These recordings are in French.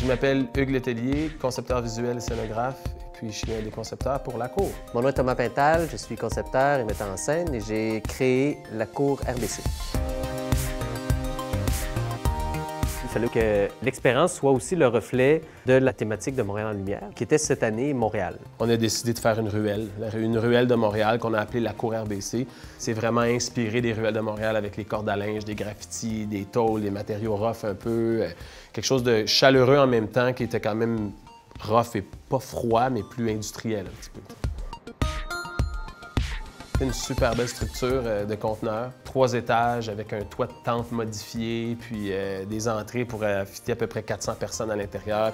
Je m'appelle Hugues Letellier, concepteur visuel et scénographe, et puis je suis un des concepteurs pour la cour. Mon nom est Thomas Pintal, je suis concepteur et metteur en scène et j'ai créé la cour RBC. Il fallait que l'expérience soit aussi le reflet de la thématique de Montréal en lumière, qui était cette année Montréal. On a décidé de faire une ruelle de Montréal qu'on a appelée la cour RBC. C'est vraiment inspiré des ruelles de Montréal avec les cordes à linge, des graffitis, des tôles, des matériaux rough un peu. Quelque chose de chaleureux en même temps qui était quand même rough et pas froid, mais plus industriel un petit peu. Une super belle structure de conteneurs, 3 étages avec un toit de tente modifié, puis des entrées pour fitter à peu près 400 personnes à l'intérieur.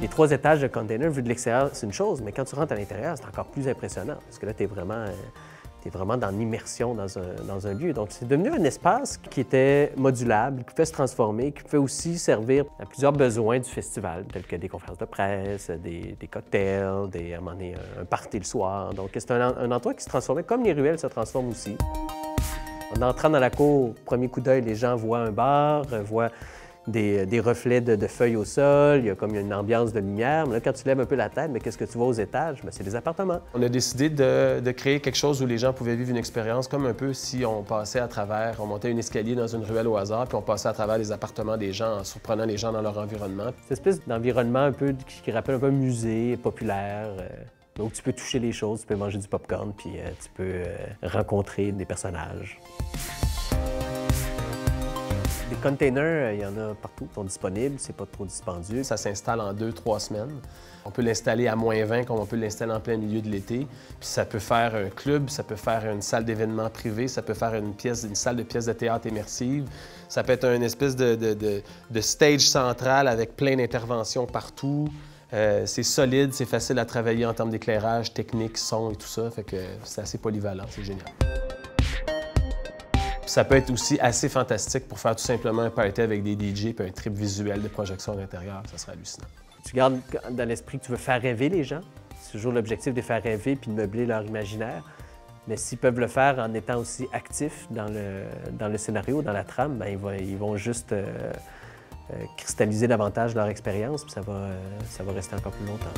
Les 3 étages de container, vu de l'extérieur, c'est une chose, mais quand tu rentres à l'intérieur, c'est encore plus impressionnant, parce que là, tu es vraiment dans l'immersion dans un lieu. Donc, c'est devenu un espace qui était modulable, qui pouvait se transformer, qui pouvait aussi servir à plusieurs besoins du festival, tels que des conférences de presse, des cocktails, à un moment donné, un party le soir. Donc, c'est un endroit qui se transformait comme les ruelles se transforment aussi. En entrant dans la cour, premier coup d'œil, les gens voient un bar, voient des reflets de feuilles au sol, il y a une ambiance de lumière. Mais là, quand tu lèves un peu la tête, mais qu'est-ce que tu vois aux étages? Bien, c'est des appartements. On a décidé de créer quelque chose où les gens pouvaient vivre une expérience comme un peu si on passait à travers, on montait un escalier dans une ruelle au hasard, puis on passait à travers les appartements des gens en surprenant les gens dans leur environnement. Cette espèce d'environnement un peu qui rappelle un peu un musée populaire. Donc, tu peux toucher les choses, tu peux manger du popcorn, puis tu peux rencontrer des personnages. Des containers, il y en a partout, ils sont disponibles, c'est pas trop dispendieux. Ça s'installe en 2-3 semaines. On peut l'installer à -20 comme on peut l'installer en plein milieu de l'été. Puis ça peut faire un club, ça peut faire une salle d'événements privée, ça peut faire une salle de pièces de théâtre immersive. Ça peut être une espèce de stage central avec plein d'interventions partout. C'est solide, c'est facile à travailler en termes d'éclairage, technique, son et tout ça. Fait que c'est assez polyvalent, c'est génial. Ça peut être aussi assez fantastique pour faire tout simplement un party avec des DJ puis un trip visuel de projection à l'intérieur. Ça serait hallucinant. Tu gardes dans l'esprit que tu veux faire rêver les gens. C'est toujours l'objectif de faire rêver puis de meubler leur imaginaire. Mais s'ils peuvent le faire en étant aussi actifs dans le scénario, dans la trame, bien, ils vont juste cristalliser davantage leur expérience puis ça va rester encore plus longtemps.